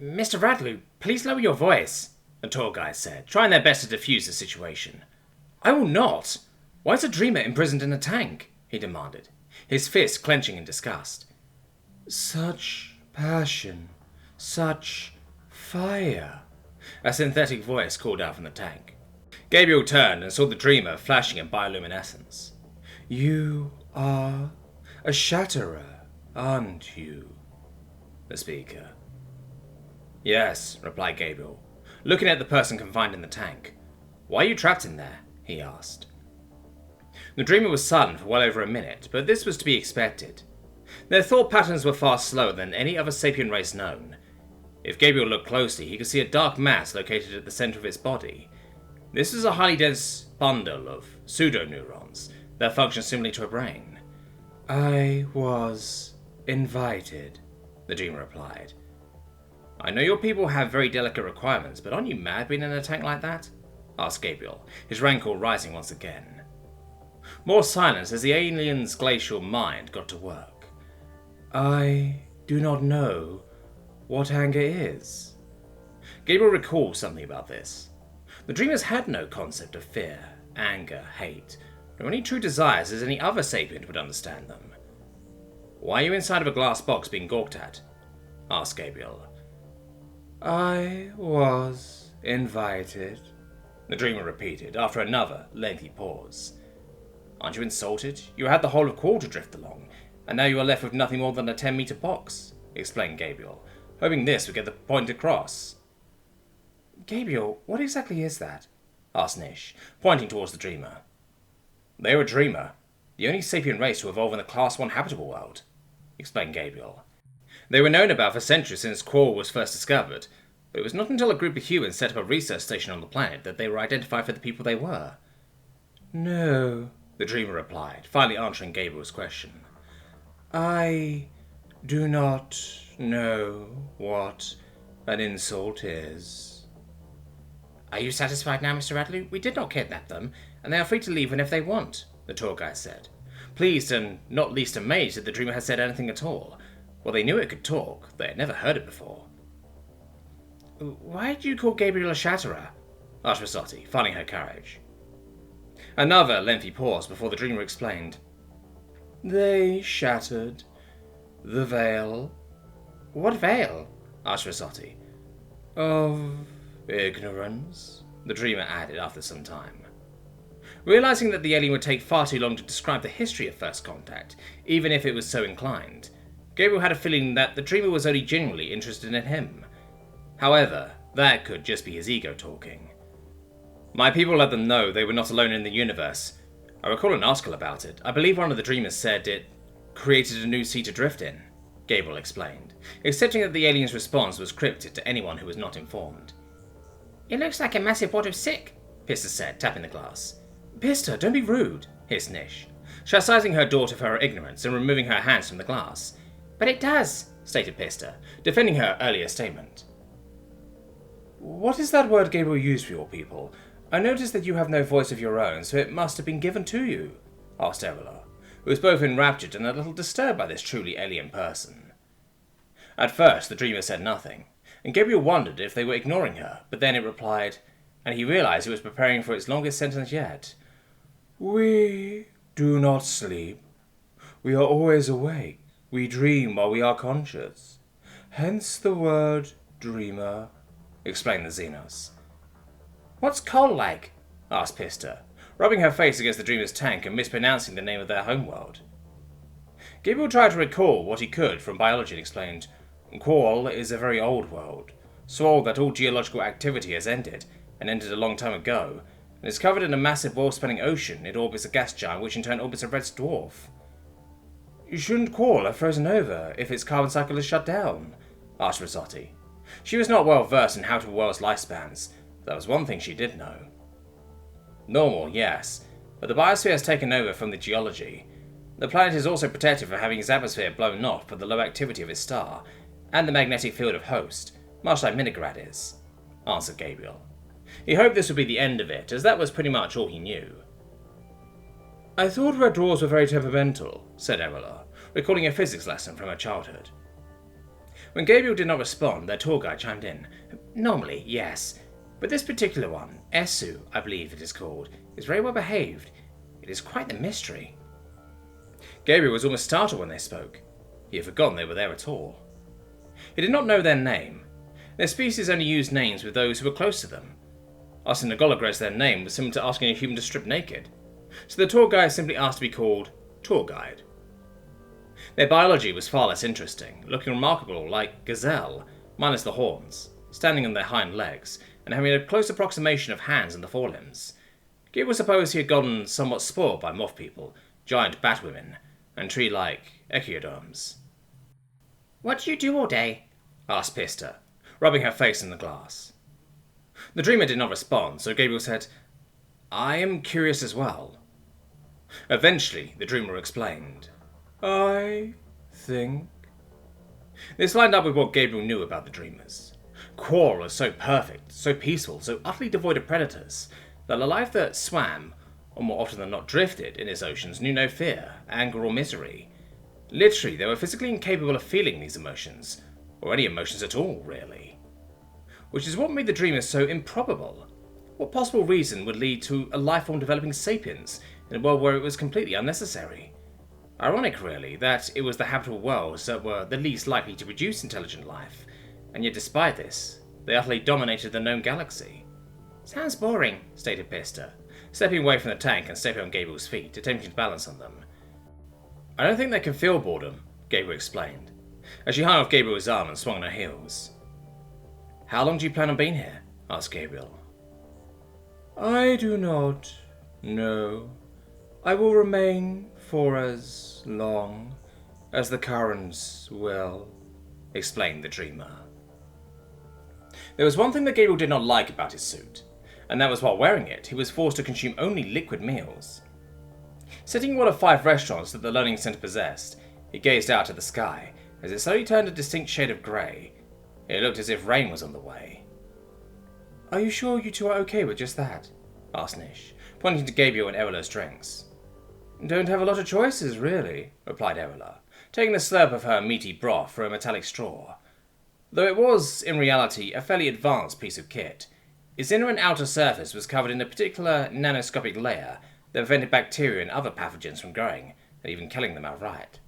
Mr. Radley, please lower your voice, the tall guy said, trying their best to defuse the situation. I will not. Why is a dreamer imprisoned in a tank? He demanded, his fist clenching in disgust. Such passion, such fire, a synthetic voice called out from the tank. Gabriel turned and saw the dreamer flashing in bioluminescence. You are a shatterer, aren't you? The speaker. Yes, replied Gabriel, looking at the person confined in the tank. Why are you trapped in there? He asked. The dreamer was silent for well over a minute, but this was to be expected. Their thought patterns were far slower than any other sapient race known. If Gabriel looked closely, he could see a dark mass located at the center of its body. This was a highly dense bundle of pseudoneurons that functioned similarly to a brain. I was invited, the dreamer replied. I know your people have very delicate requirements, but aren't you mad being in a tank like that? Asked Gabriel, his rancor rising once again. More silence as the alien's glacial mind got to work. I do not know what anger is. Gabriel recalled something about this. The dreamers had no concept of fear, anger, hate, nor any true desires as any other sapient would understand them. Why are you inside of a glass box being gawked at? Asked Gabriel. I was invited, the dreamer repeated after another lengthy pause. Aren't you insulted? You had the whole of Quall to drift along, and now you are left with nothing more than a 10-meter box, explained Gabriel, hoping this would get the point across. Gabriel, what exactly is that? Asked Nish, pointing towards the dreamer. They are a dreamer, the only sapient race to evolve in the Class 1 habitable world, explained Gabriel. They were known about for centuries since Quall was first discovered, but it was not until a group of humans set up a research station on the planet that they were identified for the people they were. No, the dreamer replied, finally answering Gabriel's question. I do not know what an insult is. Are you satisfied now, Mr. Radley? We did not kidnap them, and they are free to leave whenever they want, the tour guide said, pleased and not least amazed that the dreamer had said anything at all. Well, they knew it could talk. They had never heard it before. Why did you call Gabriel a shatterer? Asked Rossotti, finding her courage. Another lengthy pause before the dreamer explained. They shattered the veil. What veil? Asked Rossotti. Of ignorance, the dreamer added after some time. Realizing that the alien would take far too long to describe the history of First Contact, even if it was so inclined, Gabriel had a feeling that the dreamer was only genuinely interested in him. However, that could just be his ego talking. My people let them know they were not alone in the universe. I recall an article about it. I believe one of the dreamers said it created a new sea to drift in, Gabriel explained, accepting that the alien's response was cryptic to anyone who was not informed. It looks like a massive wad of sick, Pista said, tapping the glass. Pista, don't be rude, hissed Nish, chastising her daughter for her ignorance and removing her hands from the glass. But it does, stated Pista, defending her earlier statement. What is that word Gabriel used for your people? I noticed that you have no voice of your own, so it must have been given to you, asked Errolor, who was both enraptured and a little disturbed by this truly alien person. At first, the dreamer said nothing, and Gabriel wondered if they were ignoring her, but then it replied, and he realized it was preparing for its longest sentence yet. We do not sleep. We are always awake. We dream while we are conscious. Hence the word dreamer, explained the Xenos. What's coal like? Asked Pista, rubbing her face against the dreamer's tank and mispronouncing the name of their homeworld. Gabriel tried to recall what he could from biology and explained, Quall is a very old world, so old that all geological activity has ended, and ended a long time ago, and is covered in a massive world-spanning ocean. It orbits a gas giant, which in turn orbits a red dwarf. Shouldn't Quall have frozen over if its carbon cycle is shut down? Asked Rossotti. She was not well versed in how to world's lifespans, but that was one thing she did know. Normal, yes, but the biosphere has taken over from the geology. The planet is also protected from having its atmosphere blown off by the low activity of its star, and the magnetic field of Host, much like Minigrad is, answered Gabriel. He hoped this would be the end of it, as that was pretty much all he knew. I thought red dwarves were very temperamental, said Errolor, recalling a physics lesson from her childhood. When Gabriel did not respond, their tour guide chimed in. Normally, yes. But this particular one, Esu, I believe it is called, is very well behaved. It is quite the mystery. Gabriel was almost startled when they spoke. He had forgotten they were there at all. He did not know their name. Their species only used names with those who were close to them. Asking Nagolagres their name was similar to asking a human to strip naked. So the tour guide simply asked to be called Tour Guide. Their biology was far less interesting, looking remarkable like gazelle, minus the horns, standing on their hind legs, and having a close approximation of hands and the forelimbs. Gabriel supposed he had gotten somewhat spoiled by moth people, giant bat women, and tree-like echinoderms. "What do you do all day?" asked Pista, rubbing her face in the glass. The dreamer did not respond, so Gabriel said, "I am curious as well." Eventually, the dreamer explained, "I think." This lined up with what Gabriel knew about the dreamers. Quoral is so perfect, so peaceful, so utterly devoid of predators, that a life that swam, or more often than not drifted, in its oceans knew no fear, anger, or misery. Literally, they were physically incapable of feeling these emotions, or any emotions at all, really. Which is what made the dreamers so improbable. What possible reason would lead to a life form developing sapience in a world where it was completely unnecessary? Ironic, really, that it was the habitable worlds that were the least likely to produce intelligent life, and yet despite this, they utterly dominated the known galaxy. "Sounds boring," stated Pista, stepping away from the tank and stepping on Gabriel's feet, attempting to balance on them. "I don't think they can feel boredom," Gabriel explained, as she hung off Gabriel's arm and swung on her heels. "How long do you plan on being here?" asked Gabriel. "I do not know. I will remain for as long as the currents will," explained the dreamer. There was one thing that Gabriel did not like about his suit, and that was while wearing it, he was forced to consume only liquid meals. Sitting in one of 5 restaurants that the learning centre possessed, he gazed out at the sky as it slowly turned a distinct shade of grey. It looked as if rain was on the way. "Are you sure you two are okay with just that?" asked Nish, pointing to Gabriel and Erela's drinks. "Don't have a lot of choices, really," replied Erela, taking a slurp of her meaty broth from a metallic straw. Though it was, in reality, a fairly advanced piece of kit, its inner and outer surface was covered in a particular nanoscopic layer that prevented bacteria and other pathogens from growing, and even killing them outright.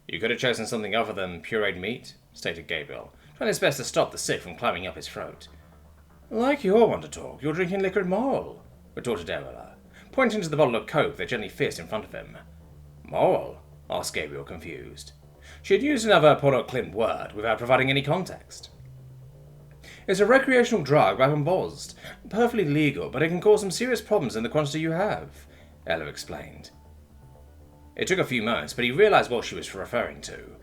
"You could have chosen something other than pureed meat," stated Gabriel, trying his best to stop the sick from climbing up his throat. "Like you're one to talk, you're drinking liquid moral," retorted Erela, pointing to the bottle of coke that gently fizzed in front of him. "Moral?" asked Gabriel, confused. She had used another pornoclimp word without providing any context. "It's a recreational drug I've embossed. Perfectly legal, but it can cause some serious problems in the quantity you have," Ella explained. It took a few moments, but he realized what she was referring to.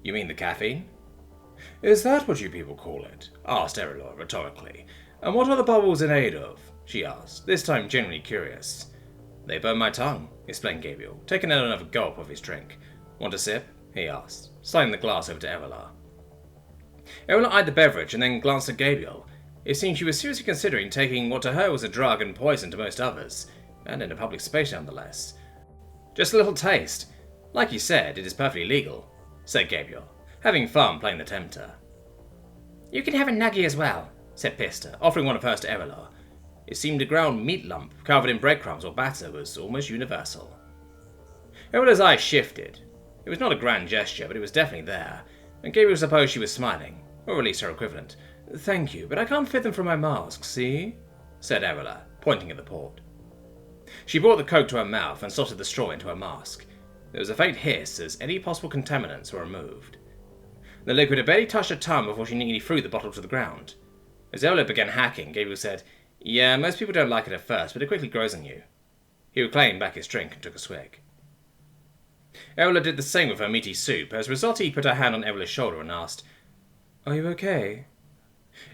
"You mean the caffeine?" "Is that what you people call it?" asked Erela rhetorically. "And what are the bubbles in aid of?" she asked, this time genuinely curious. "They burn my tongue," explained Gabriel, taking another gulp of his drink. "Want a sip?" he asked, sliding the glass over to Erela. Erela eyed the beverage and then glanced at Gabriel. It seemed she was seriously considering taking what to her was a drug and poison to most others, and in a public space nonetheless. "Just a little taste. Like you said, it is perfectly legal," said Gabriel, having fun playing the tempter. "You can have a nuggie as well," said Pista, offering one of hers to Erela. It seemed a ground meat lump covered in breadcrumbs or batter was almost universal. Erela's eyes shifted. It was not a grand gesture, but it was definitely there, and Gabriel supposed she was smiling, or at least her equivalent. "Thank you, but I can't fit them from my mask, see?" said Erela, pointing at the port. She brought the coke to her mouth and slotted the straw into her mask. There was a faint hiss as any possible contaminants were removed. The liquid had barely touched her tongue before she nearly threw the bottle to the ground. As Erela began hacking, Gabriel said, "Yeah, most people don't like it at first, but it quickly grows on you." He reclaimed back his drink and took a swig. Erela did the same with her meaty soup, as Risotti put her hand on Erela's shoulder and asked, "Are you okay?"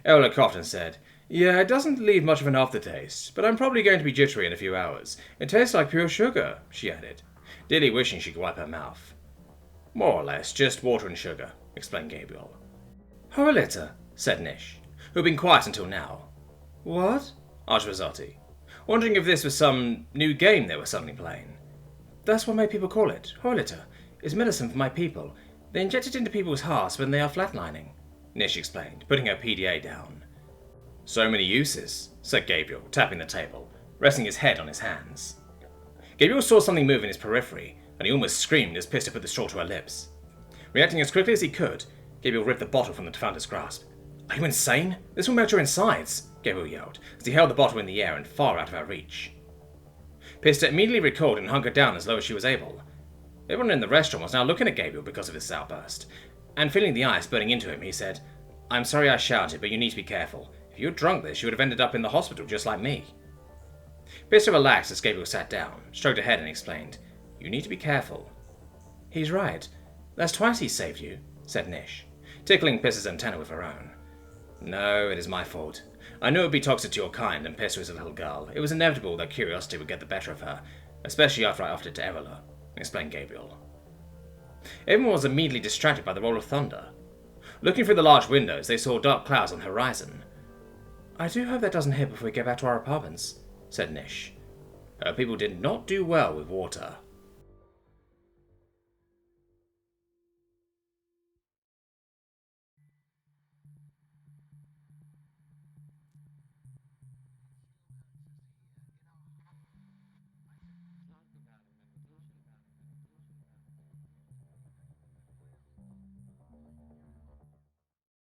Erela coughed and said, "Yeah, it doesn't leave much of an aftertaste, but I'm probably going to be jittery in a few hours. It tastes like pure sugar," she added, dearly wishing she could wipe her mouth. "More or less, just water and sugar," explained Gabriel. "Horolita," said Nish, who had been quiet until now. "What?" asked Risotti, wondering if this was some new game they were suddenly playing. "That's what my people call it. Horolita. It's medicine for my people. They inject it into people's hearts when they are flatlining, Nish explained, putting her PDA down. So many uses, said Gabriel, tapping the table, resting his head on his hands. Gabriel saw something move in his periphery, and he almost screamed as Pista put the straw to her lips. Reacting as quickly as he could, Gabriel ripped the bottle from the founder's grasp. Are you insane? This will melt your insides, Gabriel yelled, as he held the bottle in the air and far out of her reach. Pista immediately recoiled and hunkered down as low as she was able. Everyone in the restaurant was now looking at Gabriel because of this outburst, and feeling the ice burning into him, he said, I'm sorry I shouted, but you need to be careful. If you had drunk this, you would have ended up in the hospital just like me. Pista relaxed as Gabriel sat down, stroked her head and explained, You need to be careful. He's right. That's twice he saved you, said Nish, tickling Pista's antenna with her own. No, it is my fault. I knew it would be toxic to your kind, and Pista is a little girl. It was inevitable that curiosity would get the better of her, especially after I offered it to Erola, explained Gabriel. Everyone was immediately distracted by the roll of thunder. Looking through the large windows, they saw dark clouds on the horizon. I do hope that doesn't hit before we get back to our apartments, said Nish. Her people did not do well with water.